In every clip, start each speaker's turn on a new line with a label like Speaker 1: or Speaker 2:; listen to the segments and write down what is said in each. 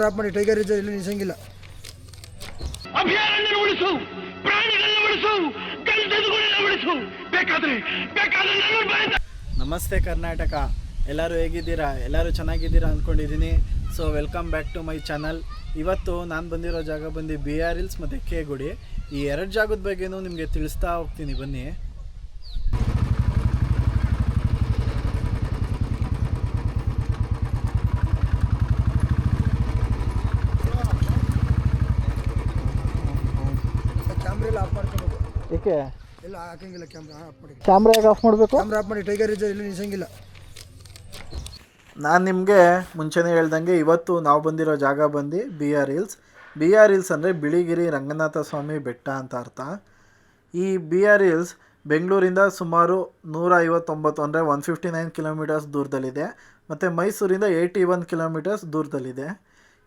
Speaker 1: Drop ಮಾಡಿ tiger reserve ಇಲ್ಲಿ ನಿಲ್ಸಂಗಿಲ್ಲ.
Speaker 2: ಅಭಯಾರಣ್ಯ ಉಳಿಸು, ಪ್ರಾಣಿಗಳನ್ನ ಉಳಿಸು, ಗಂಧದಗುಳನ್ನ ಉಳಿಸು. ಬೇಕಾದ್ರೆ
Speaker 3: ನಮಸ್ತೆ ಕರ್ನಾಟಕ, ಎಲ್ಲರೂ ಹೇಗಿದ್ದೀರಾ? ಎಲ್ಲರೂ ಚೆನ್ನಾಗಿದ್ದೀರಾ ಅಂದ್ಕೊಂಡಿದ್ದೀನಿ. So welcome back to my channel. ಇವತ್ತು ನಾನು ಬಂದಿರೋ ಜಾಗ ಬಂದು BR ಹಿಲ್ಸ್ ಮತ್ತು ಕೆ ಗುಡಿ. ಈ ಎರಡು ಜಾಗದ ಬಗ್ಗೆನೂ ನಿಮಗೆ ತಿಳಿಸ್ತಾ ಹೋಗ್ತೀನಿ, ಬನ್ನಿ. ಏಕೆ
Speaker 1: ಎಲ್ಲ ಹಾಕಂಗಿಲ್ಲ, ಕ್ಯಾಮ್ರಾ ಆಫ್ ಮಾಡಿ.
Speaker 3: ಕ್ಯಾಮ್ರಾ ಹೇಗೆ ಆಫ್ ಮಾಡಬೇಕು?
Speaker 1: ಕ್ಯಾಮ್ರಾ ಆಫ್ ಮಾಡಿ, ಟೈಗರ್ ರಿಸರ್ವ್ ಇಲ್ಲಿ ನಿಲ್ಸಂಗಿಲ್ಲ.
Speaker 3: ನಾನು ನಿಮಗೆ ಮುಂಚೆನೇ ಹೇಳ್ದಂಗೆ ಇವತ್ತು ನಾವು ಬಂದಿರೋ ಜಾಗ ಬಂದು BR ಹಿಲ್ಸ್ ಅಂದರೆ ಬಿಳಿಗಿರಿ ರಂಗನಾಥ ಸ್ವಾಮಿ ಬೆಟ್ಟ ಅಂತ ಅರ್ಥ. ಈ BR ಹಿಲ್ಸ್ ಬೆಂಗಳೂರಿಂದ ಸುಮಾರು 159 ಅಂದರೆ 159 ಕಿಲೋಮೀಟರ್ಸ್ ದೂರದಲ್ಲಿದೆ, ಮತ್ತು ಮೈಸೂರಿಂದ 81 ಕಿಲೋಮೀಟರ್ಸ್ ದೂರದಲ್ಲಿದೆ.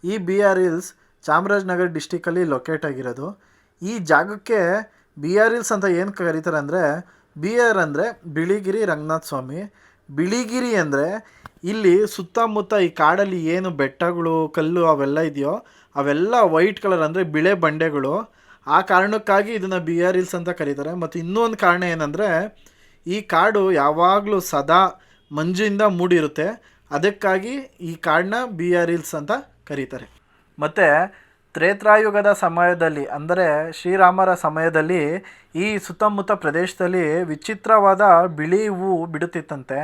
Speaker 3: ಈ BR ಹಿಲ್ಸ್ ಚಾಮರಾಜನಗರ ಡಿಸ್ಟಿಕಲ್ಲಿ ಲೊಕೇಟ್ ಆಗಿರೋದು. ಈ ಜಾಗಕ್ಕೆ BR ಹಿಲ್ಸ್ ಅಂತ ಏನು ಕರೀತಾರೆ ಅಂದರೆ, BR ಅಂದರೆ ಬಿಳಿಗಿರಿ ರಂಗನಾಥ ಸ್ವಾಮಿ, ಬಿಳಿಗಿರಿ ಅಂದರೆ ಇಲ್ಲಿ ಸುತ್ತಮುತ್ತ ಈ ಕಾಡಲ್ಲಿ ಏನು ಬೆಟ್ಟಗಳು ಕಲ್ಲು ಅವೆಲ್ಲ ಇದೆಯೋ ಅವೆಲ್ಲ ವೈಟ್ ಕಲರ್ ಅಂದರೆ ಬಿಳೆ ಬಂಡೆಗಳು. ಆ ಕಾರಣಕ್ಕಾಗಿ ಇದನ್ನು BR ಹಿಲ್ಸ್ ಅಂತ ಕರೀತಾರೆ. ಮತ್ತು ಇನ್ನೊಂದು ಕಾರಣ ಏನಂದರೆ, ಈ ಕಾಡು ಯಾವಾಗಲೂ ಸದಾ ಮಂಜಿಂದ ಮೂಡಿರುತ್ತೆ, ಅದಕ್ಕಾಗಿ ಈ ಕಾಡನ್ನ BR ಹಿಲ್ಸ್ ಅಂತ ಕರೀತಾರೆ. ಮತ್ತು ತ್ರೇತಾಯುಗದ ಸಮಯದಲ್ಲಿ ಅಂದರೆ ಶ್ರೀರಾಮರ ಸಮಯದಲ್ಲಿ ಈ ಸುತ್ತಮುತ್ತ ಪ್ರದೇಶದಲ್ಲಿ ವಿಚಿತ್ರವಾದ ಬಿಳಿ ಹೂವು ಬಿಡುತ್ತಿತ್ತಂತೆ.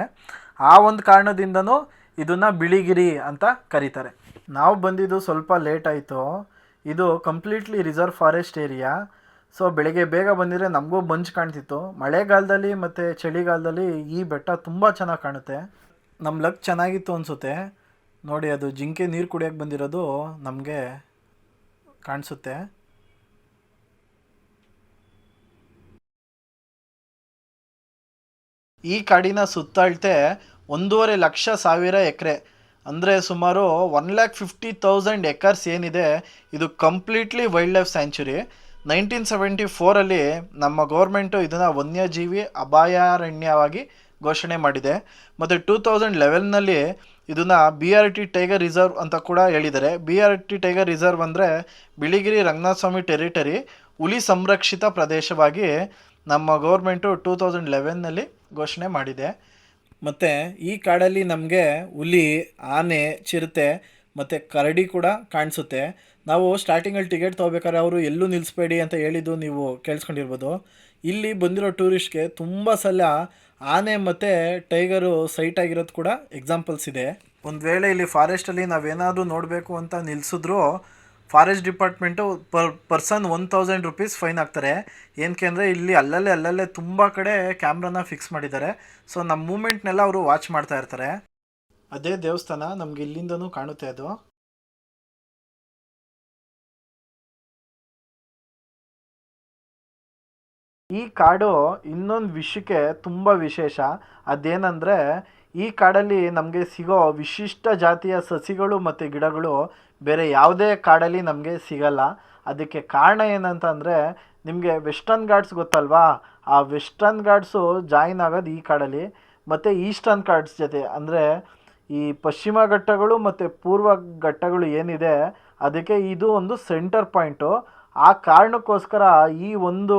Speaker 3: ಆ ಒಂದು ಕಾರಣದಿಂದನೂ ಇದನ್ನು ಬಿಳಿಗಿರಿ ಅಂತ ಕರೀತಾರೆ. ನಾವು ಬಂದಿದ್ದು ಸ್ವಲ್ಪ ಲೇಟ್ ಆಯಿತು. ಇದು completely reserve forest area. So ಬೆಳಗ್ಗೆ ಬೇಗ ಬಂದಿದ್ರೆ ನಮಗೂ ಮಂಜು ಕಾಣ್ತಿತ್ತು. ಮಳೆಗಾಲದಲ್ಲಿ ಮತ್ತು ಚಳಿಗಾಲದಲ್ಲಿ ಈ ಬೆಟ್ಟ ತುಂಬ ಚೆನ್ನಾಗಿ ಕಾಣುತ್ತೆ. ನಮ್ಮ ಲಕ್ ಚೆನ್ನಾಗಿತ್ತು ಅನಿಸುತ್ತೆ. ನೋಡಿ, ಅದು ಜಿಂಕೆ ನೀರು ಕುಡಿಯೋಕ್ಕೆ ಬಂದಿರೋದು ನಮಗೆ ಕಾಣಿಸುತ್ತೆ. ಈ ಕಾಡಿನ ಸುತ್ತಳತೆ 1.5 ಲಕ್ಷ ಎಕರೆ ಅಂದರೆ ಸುಮಾರು 1,50,000 ಎಕರ್ಸ್ ಏನಿದೆ, ಇದು ಕಂಪ್ಲೀಟ್ಲಿ ವೈಲ್ಡ್ ಲೈಫ್ ಸ್ಯಾಂಚುರಿ. 1974 ನಮ್ಮ ಗೌರ್ಮೆಂಟು ಇದನ್ನು ವನ್ಯಜೀವಿ ಅಭಯಾರಣ್ಯವಾಗಿ ಘೋಷಣೆ ಮಾಡಿದೆ. ಮತ್ತು 2011 ಇದನ್ನು BRT ಟೈಗರ್ ರಿಸರ್ವ್ ಅಂತ ಕೂಡ ಹೇಳಿದ್ದಾರೆ. BRT ಟೈಗರ್ ರಿಸರ್ವ್ ಅಂದರೆ ಬಿಳಿಗಿರಿ ರಂಗನಾಥ ಸ್ವಾಮಿ ಟೆರಿಟರಿ ಹುಲಿ ಸಂರಕ್ಷಿತ ಪ್ರದೇಶವಾಗಿ ನಮ್ಮ ಗೌರ್ಮೆಂಟು 2011 ಘೋಷಣೆ ಮಾಡಿದೆ. ಮತ್ತು ಈ ಕಾಡಲ್ಲಿ ನಮಗೆ ಹುಲಿ, ಆನೆ, ಚಿರತೆ ಮತ್ತು ಕರಡಿ ಕೂಡ ಕಾಣಿಸುತ್ತೆ. ನಾವು ಸ್ಟಾರ್ಟಿಂಗಲ್ಲಿ ಟಿಕೆಟ್ ತೊಗೋಬೇಕಾದ್ರೆ ಅವರು ಎಲ್ಲೂ ನಿಲ್ಲಿಸ್ಬೇಡಿ ಅಂತ ಹೇಳಿದ್ದು ನೀವು ಕೇಳಿಸ್ಕೊಂಡಿರ್ಬೋದು. ಇಲ್ಲಿ ಬಂದಿರೋ ಟೂರಿಸ್ಟ್ಗೆ ತುಂಬ ಸಲ ಆನೆ ಮತ್ತು ಟೈಗರು ಸೈಟ್ ಆಗಿರೋದು ಕೂಡ ಎಕ್ಸಾಂಪಲ್ಸ್ ಇದೆ. ಒಂದು ವೇಳೆ ಇಲ್ಲಿ ಫಾರೆಸ್ಟಲ್ಲಿ ನಾವೇನಾದರೂ ನೋಡಬೇಕು ಅಂತ ನಿಲ್ಲಿಸಿದ್ರು forest department person 1,000 rupees fine ಹಾಕ್ತಾರೆ. ಏನಕ್ಕೆ ಅಂದರೆ ಇಲ್ಲಿ ಅಲ್ಲಲ್ಲೇ ತುಂಬ ಕಡೆ ಕ್ಯಾಮ್ರಾನ ಫಿಕ್ಸ್ ಮಾಡಿದ್ದಾರೆ. ಸೊ ನಮ್ಮ ಮೂಮೆಂಟ್ನೆಲ್ಲ ಅವರು ವಾಚ್ ಮಾಡ್ತಾ ಇರ್ತಾರೆ. ಅದೇ ದೇವಸ್ಥಾನ ನಮ್ಗೆ ಇಲ್ಲಿಂದನೂ ಕಾಣುತ್ತೆ. ಅದು ಈ ಕಾಡು ಇನ್ನೊಂದು ವಿಷಯಕ್ಕೆ ತುಂಬ ವಿಶೇಷ. ಅದೇನೆಂದರೆ, ಈ ಕಾಡಲ್ಲಿ ನಮಗೆ ಸಿಗೋ ವಿಶಿಷ್ಟ ಜಾತಿಯ ಸಸಿಗಳು ಮತ್ತು ಗಿಡಗಳು ಬೇರೆ ಯಾವುದೇ ಕಾಡಲ್ಲಿ ನಮಗೆ ಸಿಗಲ್ಲ. ಅದಕ್ಕೆ ಕಾರಣ ಏನಂತಂದರೆ, ನಿಮಗೆ ವೆಸ್ಟರ್ನ್ ಘಾಟ್ಸ್ ಗೊತ್ತಲ್ವಾ, ಆ ವೆಸ್ಟರ್ನ್ ಘಾಟ್ಸು ಜಾಯಿನ್ ಆಗೋದು ಈ ಕಾಡಲ್ಲಿ. ಮತ್ತು ಈಸ್ಟರ್ನ್ ಘಾಟ್ಸ್ ಜೊತೆ ಅಂದರೆ ಈ ಪಶ್ಚಿಮ ಘಟ್ಟಗಳು ಮತ್ತು ಪೂರ್ವ ಘಟ್ಟಗಳು ಏನಿದೆ, ಅದಕ್ಕೆ ಇದು ಒಂದು ಸೆಂಟರ್ ಪಾಯಿಂಟು. ಆ ಕಾರಣಕ್ಕೋಸ್ಕರ ಈ ಒಂದು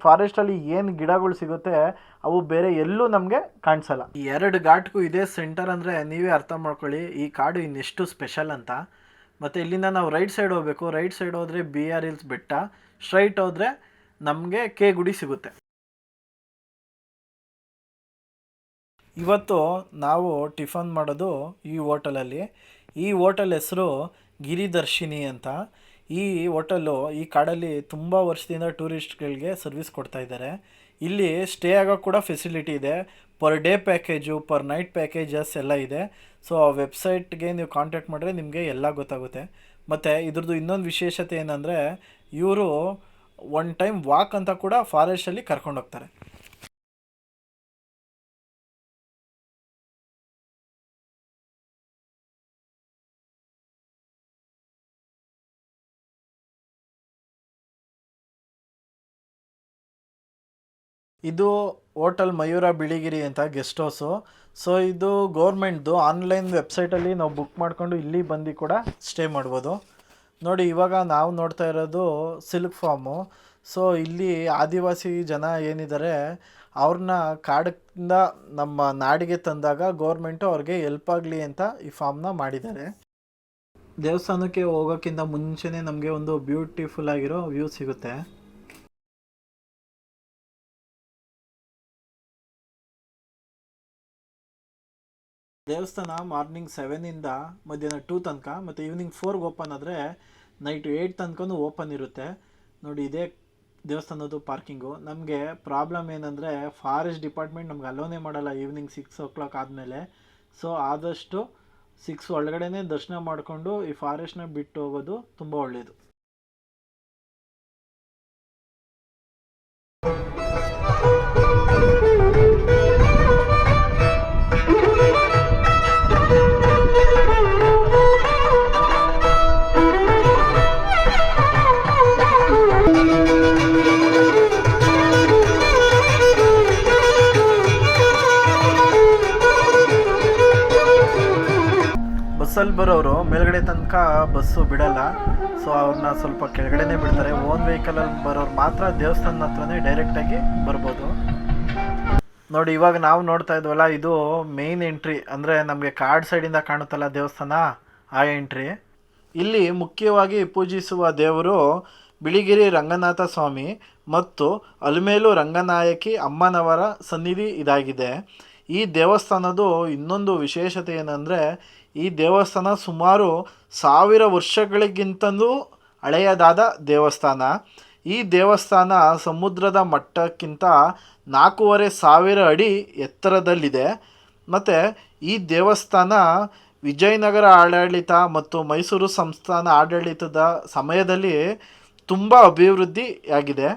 Speaker 3: ಫಾರೆಸ್ಟಲ್ಲಿ ಏನು ಗಿಡಗಳು ಸಿಗುತ್ತೆ ಅವು ಬೇರೆ ಎಲ್ಲೂ ನಮಗೆ ಕಾಣಿಸಲ್ಲ. ಈ ಎರಡು ಘಾಟ್ಗೂ ಇದೇ ಸೆಂಟರ್ ಅಂದರೆ ನೀವೇ ಅರ್ಥ ಮಾಡ್ಕೊಳ್ಳಿ ಈ ಕಾಡು ಇನ್ನೆಷ್ಟು ಸ್ಪೆಷಲ್ ಅಂತ. ಮತ್ತು ಇಲ್ಲಿಂದ ನಾವು ರೈಟ್ ಸೈಡ್ ಹೋಗಬೇಕು. ರೈಟ್ ಸೈಡ್ ಹೋದರೆ BR ಹಿಲ್ಸ್ ಬೆಟ್ಟ, ಸ್ಟ್ರೈಟ್ ಹೋದರೆ ನಮಗೆ ಕೆ ಗುಡಿ ಸಿಗುತ್ತೆ. ಇವತ್ತು ನಾವು ಟಿಫನ್ ಮಾಡೋದು ಈ ಹೋಟೆಲಲ್ಲಿ. ಈ ಹೋಟೆಲ್ ಹೆಸರು ಗಿರಿದರ್ಶಿನಿ ಅಂತ. ಈ ಹೋಟೆಲ್ಲು ಈ ಕಾಡಲ್ಲಿ ತುಂಬ ವರ್ಷದಿಂದ ಟೂರಿಸ್ಟ್ಗಳಿಗೆ ಸರ್ವಿಸ್ ಕೊಡ್ತಾ ಇದ್ದಾರೆ. ಇಲ್ಲಿ ಸ್ಟೇ ಆಗೋಕ್ಕೆ ಕೂಡ ಫೆಸಿಲಿಟಿ ಇದೆ. Per day package, per night packages ಎಲ್ಲ ಇದೆ. ಸೊ ಆ ವೆಬ್ಸೈಟ್ಗೆ ನೀವು ಕಾಂಟ್ಯಾಕ್ಟ್ ಮಾಡಿದ್ರೆ ನಿಮಗೆ ಎಲ್ಲ ಗೊತ್ತಾಗುತ್ತೆ. ಮತ್ತು ಇದ್ರದ್ದು ಇನ್ನೊಂದು ವಿಶೇಷತೆ ಏನಂದರೆ, ಇವರು ಒನ್ ಟೈಮ್ ವಾಕ್ ಅಂತ ಕೂಡ ಫಾರೆಸ್ಟಲ್ಲಿ ಕರ್ಕೊಂಡೋಗ್ತಾರೆ. ಇದು ಹೋಟೆಲ್ ಮಯೂರ ಬಿಳಿಗಿರಿ ಅಂತ ಗೆಸ್ಟ್ ಹೌಸು. ಸೊ ಇದು ಗೌರ್ಮೆಂಟ್ದು ಆನ್ಲೈನ್ ವೆಬ್ಸೈಟಲ್ಲಿ ನಾವು ಬುಕ್ ಮಾಡಿಕೊಂಡು ಇಲ್ಲಿ ಬಂದು ಕೂಡ ಸ್ಟೇ ಮಾಡ್ಬೋದು. ನೋಡಿ ಇವಾಗ ನಾವು ನೋಡ್ತಾ ಇರೋದು ಸಿಲ್ಕ್ ಫಾರ್ಮು. ಸೊ ಇಲ್ಲಿ ಆದಿವಾಸಿ ಜನ ಏನಿದ್ದಾರೆ ಅವ್ರನ್ನ ಕಾಡಿಂದ ನಮ್ಮ ನಾಡಿಗೆ ತಂದಾಗ ಗೌರ್ಮೆಂಟು ಅವ್ರಿಗೆ ಹೆಲ್ಪ್ ಆಗಲಿ ಅಂತ ಈ ಫಾರ್ಮ್ನ ಮಾಡಿದ್ದಾರೆ. ದೇವಸ್ಥಾನಕ್ಕೆ ಹೋಗೋಕ್ಕಿಂತ ಮುಂಚೆನೇ ನಮಗೆ ಒಂದು ಬ್ಯೂಟಿಫುಲ್ ಆಗಿರೋ ವ್ಯೂ ಸಿಗುತ್ತೆ. ದೇವಸ್ಥಾನ ಮಾರ್ನಿಂಗ್ 7ಇಂದ ಮಧ್ಯಾಹ್ನ 2 ತನಕ ಮತ್ತು ಈವ್ನಿಂಗ್ 4ಗೆ ಓಪನ್ ಆದರೆ ನೈಟ್ 8 ತನಕನೂ ಓಪನ್ ಇರುತ್ತೆ. ನೋಡಿ ಇದೇ ದೇವಸ್ಥಾನದ್ದು ಪಾರ್ಕಿಂಗು. ನಮಗೆ ಪ್ರಾಬ್ಲಮ್ ಏನಂದರೆ ಫಾರೆಸ್ಟ್ ಡಿಪಾರ್ಟ್ಮೆಂಟ್ ನಮ್ಗೆ ಅಲೋನೇ ಮಾಡಲ್ಲ ಈವ್ನಿಂಗ್ 6 ಆದಮೇಲೆ. ಸೊ ಆದಷ್ಟು 6 ಒಳಗಡೆನೇ ದರ್ಶನ ಮಾಡಿಕೊಂಡು ಈ ಫಾರೆಸ್ಟ್ನ ಬಿಟ್ಟು ಹೋಗೋದು ತುಂಬ ಒಳ್ಳೆಯದು. ಬಸ್ಸಲ್ಲಿ ಬರೋರು ಮೇಲ್ಗಡೆ ತನಕ ಬಸ್ಸು ಬಿಡಲ್ಲ. ಸೊ ಅವ್ರನ್ನ ಸ್ವಲ್ಪ ಕೆಳಗಡೆನೇ ಬಿಡ್ತಾರೆ. ಓನ್ ವೆಹಿಕಲಲ್ಲಿ ಬರೋರು ಮಾತ್ರ ದೇವಸ್ಥಾನದ ಹತ್ರನೇ ಡೈರೆಕ್ಟಾಗಿ ಬರ್ಬೋದು. ನೋಡಿ ಇವಾಗ ನಾವು ನೋಡ್ತಾ ಇದ್ವಲ್ಲ, ಇದು ಮೇಯ್ನ್ ಎಂಟ್ರಿ. ಅಂದರೆ ನಮಗೆ ಕಾಡ್ ಸೈಡಿಂದ ಕಾಣುತ್ತಲ್ಲ ದೇವಸ್ಥಾನ, ಆ ಎಂಟ್ರಿ. ಇಲ್ಲಿ ಮುಖ್ಯವಾಗಿ ಪೂಜಿಸುವ ದೇವರು ಬಿಳಿಗಿರಿ ರಂಗನಾಥ ಸ್ವಾಮಿ ಮತ್ತು ಅಲಮೇಲು ರಂಗನಾಯಕಿ ಅಮ್ಮನವರ ಸನ್ನಿಧಿ ಇದಾಗಿದೆ. ಈ ದೇವಸ್ಥಾನದ್ದು ಇನ್ನೊಂದು ವಿಶೇಷತೆ ಏನಂದರೆ, ಈ ದೇವಸ್ಥಾನ ಸುಮಾರು 1000 ವರ್ಷಗಳಿಗಿಂತಲೂ ಹಳೆಯದಾದ ದೇವಸ್ಥಾನ. ಈ ದೇವಸ್ಥಾನ ಸಮುದ್ರದ ಮಟ್ಟಕ್ಕಿಂತ 4500 ಅಡಿ ಎತ್ತರದಲ್ಲಿದೆ. ಮತ್ತು ಈ ದೇವಸ್ಥಾನ ವಿಜಯನಗರ ಆಡಳಿತ ಮತ್ತು ಮೈಸೂರು ಸಂಸ್ಥಾನ ಆಡಳಿತದ ಸಮಯದಲ್ಲಿ ತುಂಬ ಅಭಿವೃದ್ಧಿಯಾಗಿದೆ.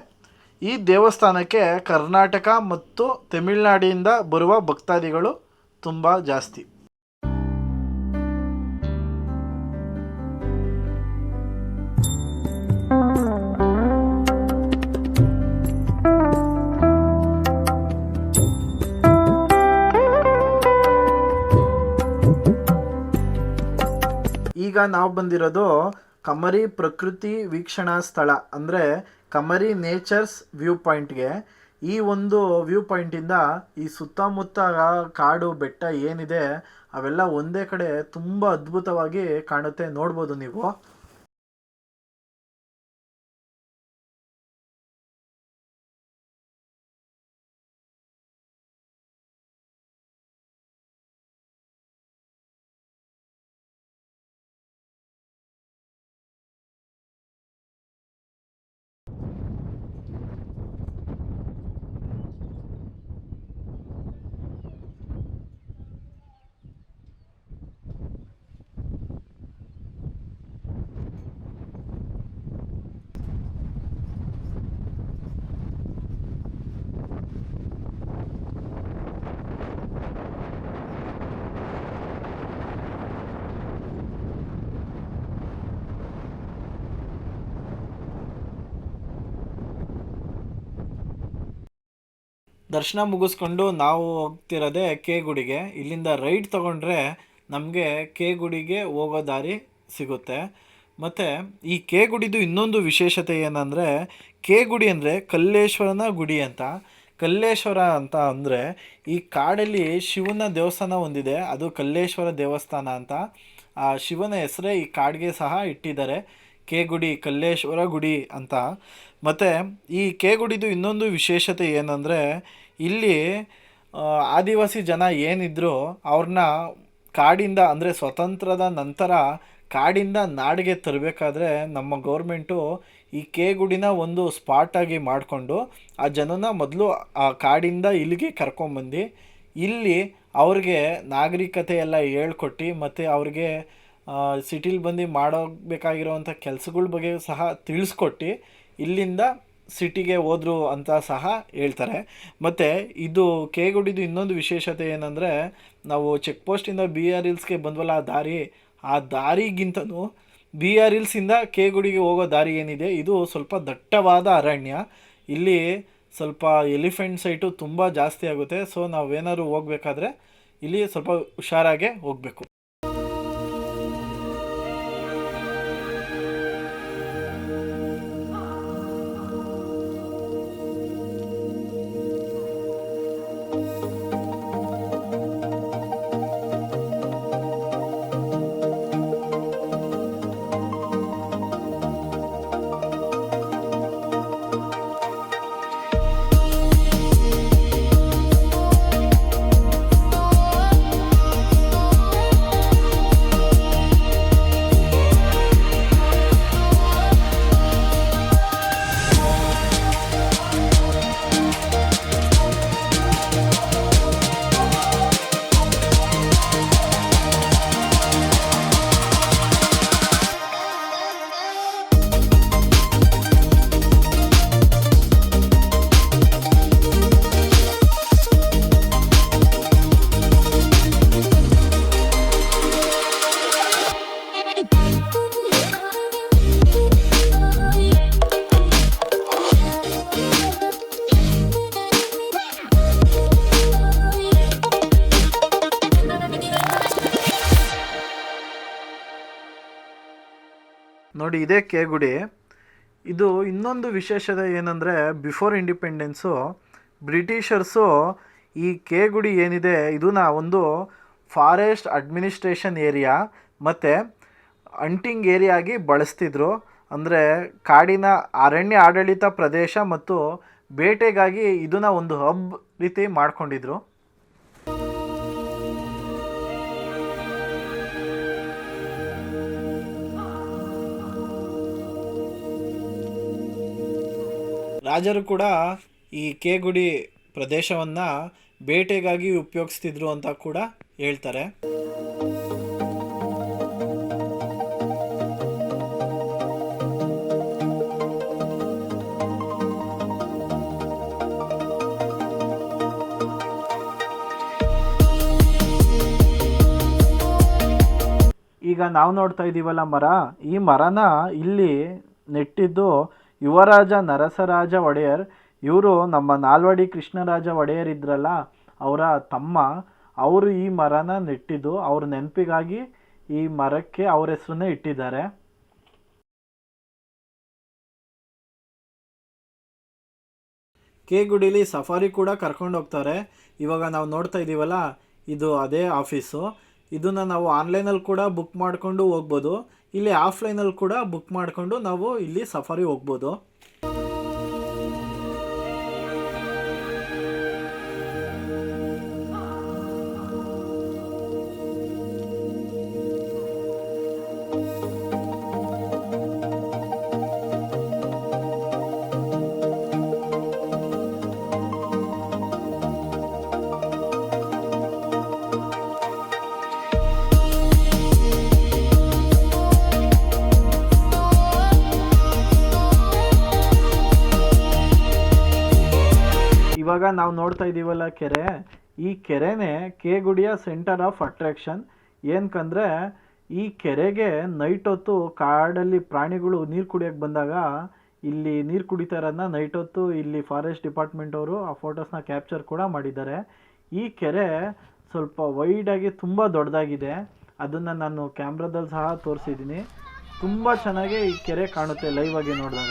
Speaker 3: ಈ ದೇವಸ್ಥಾನಕ್ಕೆ ಕರ್ನಾಟಕ ಮತ್ತು ತಮಿಳುನಾಡಿನಿಂದ ಬರುವ ಭಕ್ತಾದಿಗಳು ತುಂಬ ಜಾಸ್ತಿ. ಈಗ ನಾವು ಬಂದಿರೋದು ಕಮರಿ ಪ್ರಕೃತಿ ವೀಕ್ಷಣಾ ಸ್ಥಳ, ಅಂದರೆ ಕಮರಿ ನೇಚರ್ಸ್ ವ್ಯೂ ಪಾಯಿಂಟ್ಗೆ. ಈ ಒಂದು ವ್ಯೂ ಪಾಯಿಂಟಿಂದ ಈ ಸುತ್ತಮುತ್ತ ಕಾಡು ಬೆಟ್ಟ ಏನಿದೆ ಅವೆಲ್ಲ ಒಂದೇ ಕಡೆ ತುಂಬ ಅದ್ಭುತವಾಗಿ ಕಾಣುತ್ತೆ, ನೋಡ್ಬೋದು ನೀವು. ದರ್ಶನ ಮುಗಿಸ್ಕೊಂಡು ನಾವು ಹೋಗ್ತಿರೋದೆ ಕೆ ಗುಡಿಗೆ. ಇಲ್ಲಿಂದ ರೈಟ್ ತೊಗೊಂಡ್ರೆ ನಮಗೆ ಕೆ ಗುಡಿಗೆ ಹೋಗೋ ದಾರಿ ಸಿಗುತ್ತೆ. ಮತ್ತು ಈ ಕೆ ಗುಡಿದು ಇನ್ನೊಂದು ವಿಶೇಷತೆ ಏನಂದರೆ, ಕೆ ಗುಡಿ ಅಂದರೆ ಕಲ್ಲೇಶ್ವರನ ಗುಡಿ ಅಂತ. ಕಲ್ಲೇಶ್ವರ ಅಂತ ಅಂದರೆ ಈ ಕಾಡಲ್ಲಿ ಶಿವನ ದೇವಸ್ಥಾನ ಹೊಂದಿದೆ, ಅದು ಕಲ್ಲೇಶ್ವರ ದೇವಸ್ಥಾನ ಅಂತ. ಆ ಶಿವನ ಹೆಸರೇ ಈ ಕಾಡಿಗೆ ಸಹ ಇಟ್ಟಿದ್ದಾರೆ, ಕೆ ಗುಡಿ, ಕಲ್ಲೇಶ್ವರ ಗುಡಿ ಅಂತ. ಮತ್ತು ಈ ಕೆ ಗುಡಿದು ಇನ್ನೊಂದು ವಿಶೇಷತೆ ಏನಂದರೆ, ಇಲ್ಲಿ ಆದಿವಾಸಿ ಜನ ಏನಿದ್ರು ಅವ್ರನ್ನ ಕಾಡಿಂದ, ಅಂದರೆ ಸ್ವತಂತ್ರದ ನಂತರ ಕಾಡಿಂದ ನಾಡಿಗೆ ತರಬೇಕಾದ್ರೆ ನಮ್ಮ ಗೌರ್ಮೆಂಟು ಈ ಕೆ ಗುಡಿನ ಒಂದು ಸ್ಪಾಟಾಗಿ ಮಾಡಿಕೊಂಡು ಆ ಜನನ ಮೊದಲು ಆ ಕಾಡಿಂದ ಇಲ್ಲಿಗೆ ಕರ್ಕೊಂಬಂದು ಇಲ್ಲಿ ಅವ್ರಿಗೆ ನಾಗರಿಕತೆ ಎಲ್ಲ ಹೇಳ್ಕೊಟ್ಟು ಮತ್ತು ಅವ್ರಿಗೆ ಸಿಟಿಲಿ ಬಂದು ಮಾಡೋಬೇಕಾಗಿರೋವಂಥ ಕೆಲಸಗಳ ಬಗ್ಗೆ ಸಹ ತಿಳಿಸ್ಕೊಟ್ಟು ಇಲ್ಲಿಂದ ಸಿಟಿಗೆ ಹೋದ್ರು ಅಂತ ಸಹ ಹೇಳ್ತಾರೆ. ಮತ್ತು ಇದು ಕೆ ಗುಡಿದು ಇನ್ನೊಂದು ವಿಶೇಷತೆ ಏನಂದರೆ, ನಾವು ಚೆಕ್ ಪೋಸ್ಟಿಂದ BR ಹಿಲ್ಸ್ಗೆ ಬಂದ್ವಲ್ಲ ಆ ದಾರಿಗಿಂತನೂ BR ಹಿಲ್ಸಿಂದ ಕೆ ಗುಡಿಗೆ ಹೋಗೋ ದಾರಿ ಏನಿದೆ ಇದು ಸ್ವಲ್ಪ ದಟ್ಟವಾದ ಅರಣ್ಯ. ಇಲ್ಲಿ ಸ್ವಲ್ಪ ಎಲಿಫೆಂಟ್ ಸೈಟು ತುಂಬ ಜಾಸ್ತಿ ಆಗುತ್ತೆ. ಸೊ ನಾವೇನಾದ್ರು ಹೋಗ್ಬೇಕಾದ್ರೆ ಇಲ್ಲಿ ಸ್ವಲ್ಪ ಹುಷಾರಾಗೆ ಹೋಗಬೇಕು. ನೋಡಿ, ಇದೇ ಕೆ ಗುಡಿ. ಇದು ಇನ್ನೊಂದು ವಿಶೇಷತೆ ಏನಂದರೆ, ಬಿಫೋರ್ ಇಂಡಿಪೆಂಡೆನ್ಸು ಬ್ರಿಟಿಷರ್ಸು ಈ ಕೆ ಗುಡಿ ಏನಿದೆ ಇದನ್ನ ಒಂದು ಫಾರೆಸ್ಟ್ ಅಡ್ಮಿನಿಸ್ಟ್ರೇಷನ್ ಏರಿಯಾ ಮತ್ತು ಅಂಟಿಂಗ್ ಏರಿಯಾ ಆಗಿ ಬಳಸ್ತಿದ್ರು. ಅಂದರೆ ಕಾಡಿನ ಅರಣ್ಯ ಆಡಳಿತ ಪ್ರದೇಶ ಮತ್ತು ಬೇಟೆಗಾಗಿ ಇದನ್ನ ಒಂದು ಹಬ್ ರೀತಿ ಮಾಡ್ಕೊಂಡಿದ್ರು. ರಾಜರು ಕೂಡ ಈ ಕೆ ಗುಡಿ ಪ್ರದೇಶವನ್ನು ಬೇಟೆಗಾಗಿ ಉಪಯೋಗಿಸ್ತಿದ್ರು ಅಂತ ಕೂಡ ಹೇಳ್ತಾರೆ. ಈಗ ನಾವು ನೋಡ್ತಾ ಇದ್ದೀವಲ್ಲ ಮರ, ಈ ಮರನ ಇಲ್ಲಿ ನೆಟ್ಟಿದ್ದು ಯುವರಾಜ ನರಸರಾಜ ಒಡೆಯರ್. ಇವರು ನಮ್ಮ ನಾಲ್ವಡಿ ಕೃಷ್ಣರಾಜ ಒಡೆಯರ್ ಇದ್ರಲ್ಲ, ಅವರ ತಮ್ಮ. ಅವರು ಈ ಮರನ ನೆಟ್ಟಿದ್ದು. ಅವ್ರ ನೆನಪಿಗಾಗಿ ಈ ಮರಕ್ಕೆ ಅವ್ರ ಹೆಸರನ್ನೇ ಇಟ್ಟಿದ್ದಾರೆ. ಕೆ ಗುಡಿಲಿ ಸಫಾರಿ ಕೂಡ ಕರ್ಕೊಂಡು ಹೋಗ್ತಾರೆ. ಇವಾಗ ನಾವು ನೋಡ್ತಾ ಇದ್ದೀವಲ್ಲ, ಇದು ಅದೇ ಆಫೀಸು. ಇದನ್ನು ನಾವು ಆನ್ಲೈನಲ್ಲಿ ಕೂಡ ಬುಕ್ ಮಾಡಿಕೊಂಡು ಹೋಗ್ಬೋದು. ಇಲ್ಲಿ ಆಫ್ಲೈನಲ್ಲಿ ಕೂಡ ಬುಕ್ ಮಾಡಿಕೊಂಡು ನಾವು ಇಲ್ಲಿ ಸಫಾರಿ ಹೋಗ್ಬೋದು. ಇವಾಗ ನಾವು ನೋಡ್ತಾ ಇದ್ದೀವಲ್ಲ ಕೆರೆ, ಈ ಕೆರೆನೇ ಕೆ ಗುಡಿಯ ಸೆಂಟರ್ ಆಫ್ ಅಟ್ರಾಕ್ಷನ್. ಏನಕ್ಕಂದರೆ ಈ ಕೆರೆಗೆ ನೈಟ್ ಹೊತ್ತು ಕಾಡಲ್ಲಿ ಪ್ರಾಣಿಗಳು ನೀರು ಕುಡಿಯೋಕ್ಕೆ ಬಂದಾಗ ಇಲ್ಲಿ ನೀರು ಕುಡಿತಾರನ್ನ ನೈಟ್ ಹೊತ್ತು ಇಲ್ಲಿ ಫಾರೆಸ್ಟ್ ಡಿಪಾರ್ಟ್ಮೆಂಟ್ ಅವರು ಆ ಫೋಟೋಸ್ನ ಕ್ಯಾಪ್ಚರ್ ಕೂಡ ಮಾಡಿದ್ದಾರೆ. ಈ ಕೆರೆ ಸ್ವಲ್ಪ ವೈಡಾಗಿ ತುಂಬ ದೊಡ್ಡದಾಗಿದೆ. ಅದನ್ನು ನಾನು ಕ್ಯಾಮ್ರಾದಲ್ಲಿ ಸಹ ತೋರಿಸಿದ್ದೀನಿ. ತುಂಬ ಚೆನ್ನಾಗಿ ಈ ಕೆರೆ ಕಾಣುತ್ತೆ ಲೈವ್ ಆಗಿ ನೋಡಿದಾಗ.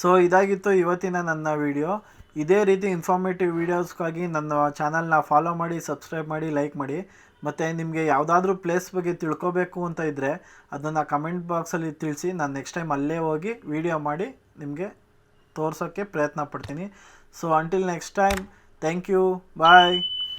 Speaker 3: ಸೊ ಇದಾಗಿತ್ತು ಇವತ್ತಿನ ನನ್ನ ವಿಡಿಯೋ. ಇದೇ ರೀತಿ ಇನ್ಫಾರ್ಮೇಟಿವ್ ವೀಡಿಯೋಸ್ಗಾಗಿ ನನ್ನ ಚಾನಲ್ನ ಫಾಲೋ ಮಾಡಿ, ಸಬ್ಸ್ಕ್ರೈಬ್ ಮಾಡಿ, ಲೈಕ್ ಮಾಡಿ. ಮತ್ತು ನಿಮಗೆ ಯಾವುದಾದ್ರೂ ಪ್ಲೇಸ್ ಬಗ್ಗೆ ತಿಳ್ಕೊಬೇಕು ಅಂತ ಇದ್ದರೆ ಅದನ್ನು ಕಮೆಂಟ್ ಬಾಕ್ಸಲ್ಲಿ ತಿಳಿಸಿ. ನಾನು ನೆಕ್ಸ್ಟ್ ಟೈಮ್ ಅಲ್ಲೇ ಹೋಗಿ ವಿಡಿಯೋ ಮಾಡಿ ನಿಮಗೆ ತೋರ್ಸೋಕ್ಕೆ ಪ್ರಯತ್ನ ಪಡ್ತೀನಿ. So until next time, thank you, bye.